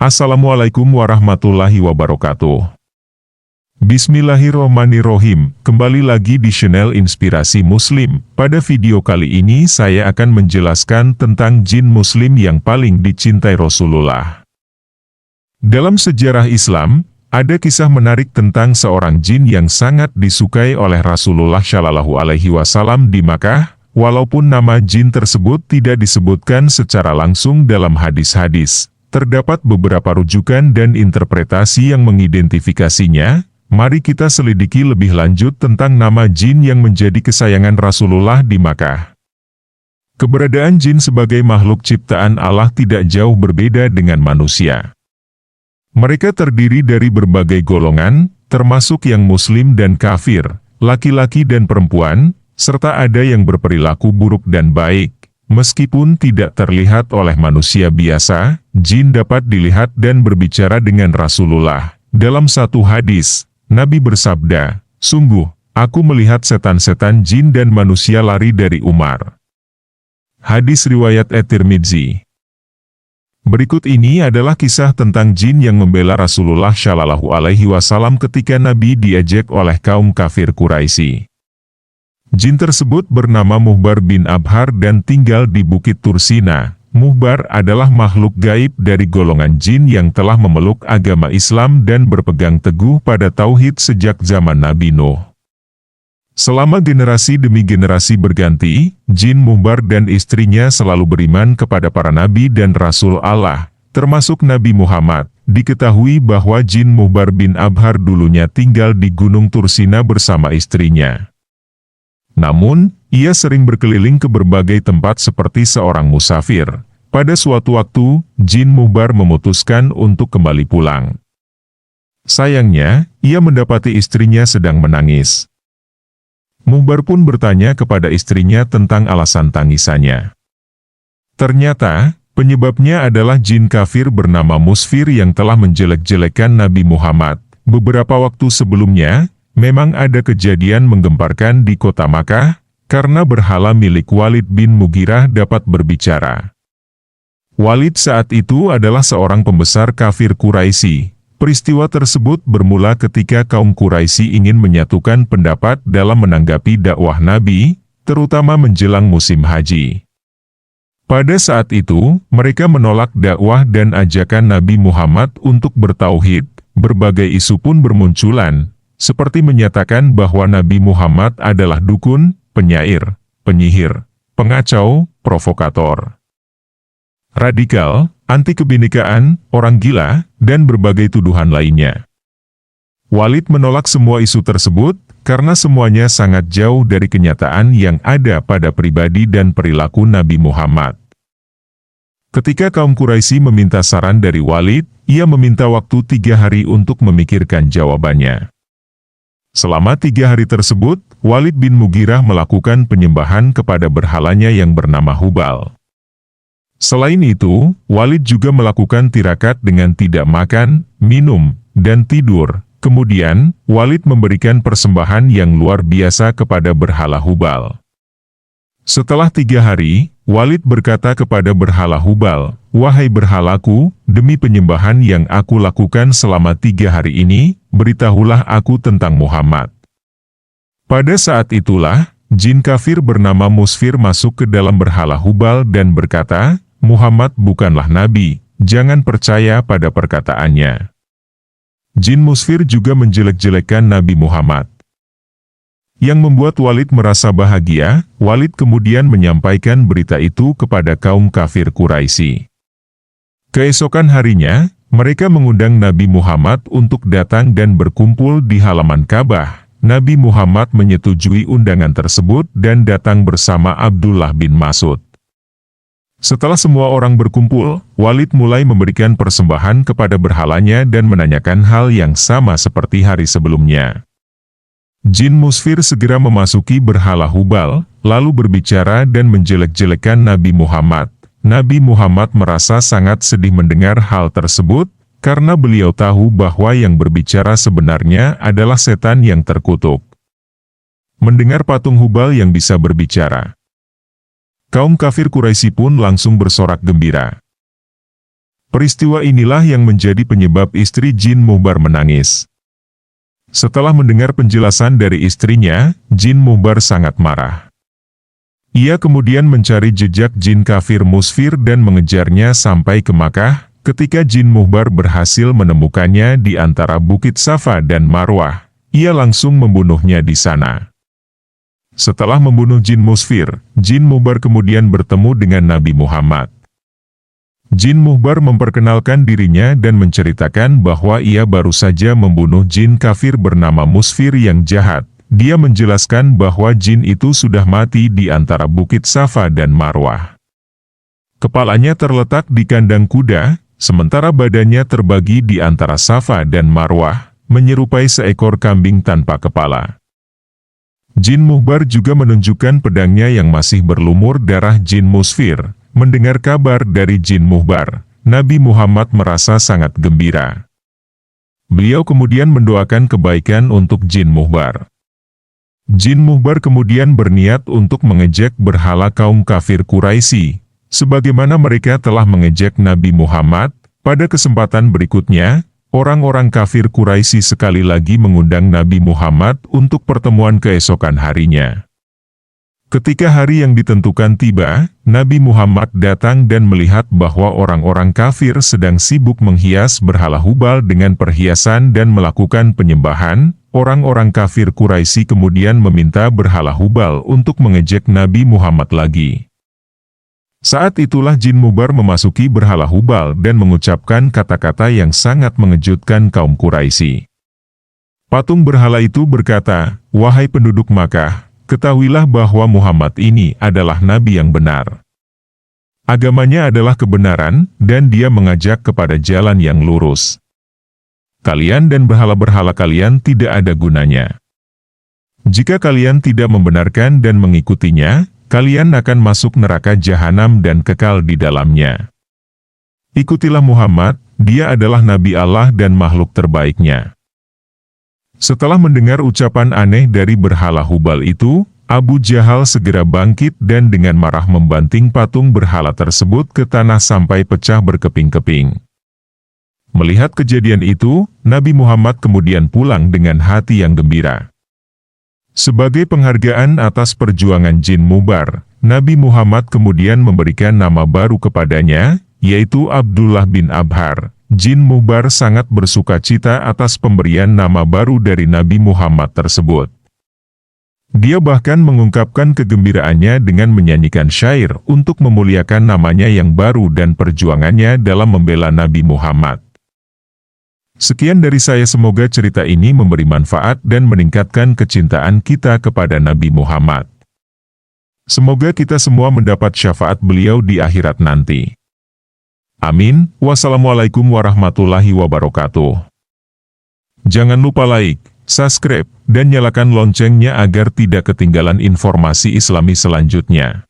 Assalamualaikum warahmatullahi wabarakatuh. Bismillahirrohmanirrohim. Kembali lagi di channel Inspirasi Muslim. Pada video kali ini saya akan menjelaskan tentang jin muslim yang paling dicintai Rasulullah. Dalam sejarah Islam, ada kisah menarik tentang seorang jin yang sangat disukai oleh Rasulullah Shallallahu Alaihi Wasallam di Makkah, walaupun nama jin tersebut tidak disebutkan secara langsung dalam hadis-hadis. Terdapat beberapa rujukan dan interpretasi yang mengidentifikasinya. Mari kita selidiki lebih lanjut tentang nama jin yang menjadi kesayangan Rasulullah di Makkah. Keberadaan jin sebagai makhluk ciptaan Allah tidak jauh berbeda dengan manusia. Mereka terdiri dari berbagai golongan, termasuk yang muslim dan kafir, laki-laki dan perempuan, serta ada yang berperilaku buruk dan baik. Meskipun tidak terlihat oleh manusia biasa, jin dapat dilihat dan berbicara dengan Rasulullah. Dalam satu hadis, Nabi bersabda, "Sungguh, aku melihat setan-setan jin dan manusia lari dari Umar." Hadis riwayat At-Tirmidzi. Berikut ini adalah kisah tentang jin yang membela Rasulullah Shallallahu Alaihi Wasallam ketika Nabi diajak oleh kaum kafir Quraisy. Jin tersebut bernama Muhbar bin Abhar dan tinggal di Bukit Tursina. Muhbar adalah makhluk gaib dari golongan jin yang telah memeluk agama Islam dan berpegang teguh pada tauhid sejak zaman Nabi Nuh. Selama generasi demi generasi berganti, jin Muhbar dan istrinya selalu beriman kepada para nabi dan rasul Allah, termasuk Nabi Muhammad. Diketahui bahwa jin Muhbar bin Abhar dulunya tinggal di Gunung Tursina bersama istrinya. Namun, ia sering berkeliling ke berbagai tempat seperti seorang musafir. Pada suatu waktu, jin Muhbar memutuskan untuk kembali pulang. Sayangnya, ia mendapati istrinya sedang menangis. Muhbar pun bertanya kepada istrinya tentang alasan tangisannya. Ternyata, penyebabnya adalah jin kafir bernama Musfir yang telah menjelek-jelekan Nabi Muhammad. Beberapa waktu sebelumnya, memang ada kejadian menggemparkan di kota Makkah, karena berhala milik Walid bin Mughirah dapat berbicara. Walid saat itu adalah seorang pembesar kafir Quraisy. Peristiwa tersebut bermula ketika kaum Quraisy ingin menyatukan pendapat dalam menanggapi dakwah Nabi, terutama menjelang musim haji. Pada saat itu, mereka menolak dakwah dan ajakan Nabi Muhammad untuk bertauhid. Berbagai isu pun bermunculan, seperti menyatakan bahwa Nabi Muhammad adalah dukun, penyair, penyihir, pengacau, provokator, radikal, anti kebinekaan, orang gila, dan berbagai tuduhan lainnya. Walid menolak semua isu tersebut, karena semuanya sangat jauh dari kenyataan yang ada pada pribadi dan perilaku Nabi Muhammad. Ketika kaum Quraisy meminta saran dari Walid, ia meminta waktu 3 hari untuk memikirkan jawabannya. Selama 3 hari tersebut, Walid bin Mughirah melakukan penyembahan kepada berhalanya yang bernama Hubal. Selain itu, Walid juga melakukan tirakat dengan tidak makan, minum, dan tidur. Kemudian, Walid memberikan persembahan yang luar biasa kepada berhala Hubal. Setelah 3 hari, Walid berkata kepada berhala Hubal, "Wahai berhalaku, demi penyembahan yang aku lakukan selama 3 hari ini, beritahulah aku tentang Muhammad." Pada saat itulah, jin kafir bernama Musfir masuk ke dalam berhala Hubal dan berkata, "Muhammad bukanlah nabi, jangan percaya pada perkataannya." Jin Musfir juga menjelek-jelekan Nabi Muhammad. Yang membuat Walid merasa bahagia, Walid kemudian menyampaikan berita itu kepada kaum kafir Quraisy. Keesokan harinya, mereka mengundang Nabi Muhammad untuk datang dan berkumpul di halaman Ka'bah. Nabi Muhammad menyetujui undangan tersebut dan datang bersama Abdullah bin Mas'ud. Setelah semua orang berkumpul, Walid mulai memberikan persembahan kepada berhalanya dan menanyakan hal yang sama seperti hari sebelumnya. Jin Musfir segera memasuki berhala Hubal, lalu berbicara dan menjelek-jelekan Nabi Muhammad. Nabi Muhammad merasa sangat sedih mendengar hal tersebut, karena beliau tahu bahwa yang berbicara sebenarnya adalah setan yang terkutuk. Mendengar patung Hubal yang bisa berbicara, kaum kafir Quraisy pun langsung bersorak gembira. Peristiwa inilah yang menjadi penyebab istri Jin Muhbar menangis. Setelah mendengar penjelasan dari istrinya, Jin Muhbar sangat marah. Ia kemudian mencari jejak jin kafir Musfir dan mengejarnya sampai ke Makkah. Ketika Jin Muhbar berhasil menemukannya di antara Bukit Safa dan Marwah, ia langsung membunuhnya di sana. Setelah membunuh Jin Musfir, Jin Muhbar kemudian bertemu dengan Nabi Muhammad. Jin Muhbar memperkenalkan dirinya dan menceritakan bahwa ia baru saja membunuh jin kafir bernama Musfir yang jahat. Dia menjelaskan bahwa jin itu sudah mati di antara Bukit Safa dan Marwah. Kepalanya terletak di kandang kuda, sementara badannya terbagi di antara Safa dan Marwah, menyerupai seekor kambing tanpa kepala. Jin Muhbar juga menunjukkan pedangnya yang masih berlumur darah Jin Musfir. Mendengar kabar dari Jin Muhbar, Nabi Muhammad merasa sangat gembira. Beliau kemudian mendoakan kebaikan untuk Jin Muhbar. Jin Muhbar kemudian berniat untuk mengejek berhala kaum kafir Quraisy, sebagaimana mereka telah mengejek Nabi Muhammad. Pada kesempatan berikutnya, orang-orang kafir Quraisy sekali lagi mengundang Nabi Muhammad untuk pertemuan keesokan harinya. Ketika hari yang ditentukan tiba, Nabi Muhammad datang dan melihat bahwa orang-orang kafir sedang sibuk menghias berhala Hubal dengan perhiasan dan melakukan penyembahan. Orang-orang kafir Quraisy kemudian meminta berhala Hubal untuk mengejek Nabi Muhammad lagi. Saat itulah Jin Muhbar memasuki berhala Hubal dan mengucapkan kata-kata yang sangat mengejutkan kaum Quraisy. Patung berhala itu berkata, "Wahai penduduk Makkah, ketahuilah bahwa Muhammad ini adalah Nabi yang benar. Agamanya adalah kebenaran, dan dia mengajak kepada jalan yang lurus. Kalian dan berhala-berhala kalian tidak ada gunanya. Jika kalian tidak membenarkan dan mengikutinya, kalian akan masuk neraka jahanam dan kekal di dalamnya. Ikutilah Muhammad, dia adalah Nabi Allah dan makhluk terbaiknya." Setelah mendengar ucapan aneh dari berhala Hubal itu, Abu Jahal segera bangkit dan dengan marah membanting patung berhala tersebut ke tanah sampai pecah berkeping-keping. Melihat kejadian itu, Nabi Muhammad kemudian pulang dengan hati yang gembira. Sebagai penghargaan atas perjuangan Jin Muhbar, Nabi Muhammad kemudian memberikan nama baru kepadanya, yaitu Abdullah bin Abhar. Jin Muhbar sangat bersuka cita atas pemberian nama baru dari Nabi Muhammad tersebut. Dia bahkan mengungkapkan kegembiraannya dengan menyanyikan syair untuk memuliakan namanya yang baru dan perjuangannya dalam membela Nabi Muhammad. Sekian dari saya, semoga cerita ini memberi manfaat dan meningkatkan kecintaan kita kepada Nabi Muhammad. Semoga kita semua mendapat syafaat beliau di akhirat nanti. Amin. Wassalamualaikum warahmatullahi wabarakatuh. Jangan lupa like, subscribe, dan nyalakan loncengnya agar tidak ketinggalan informasi Islami selanjutnya.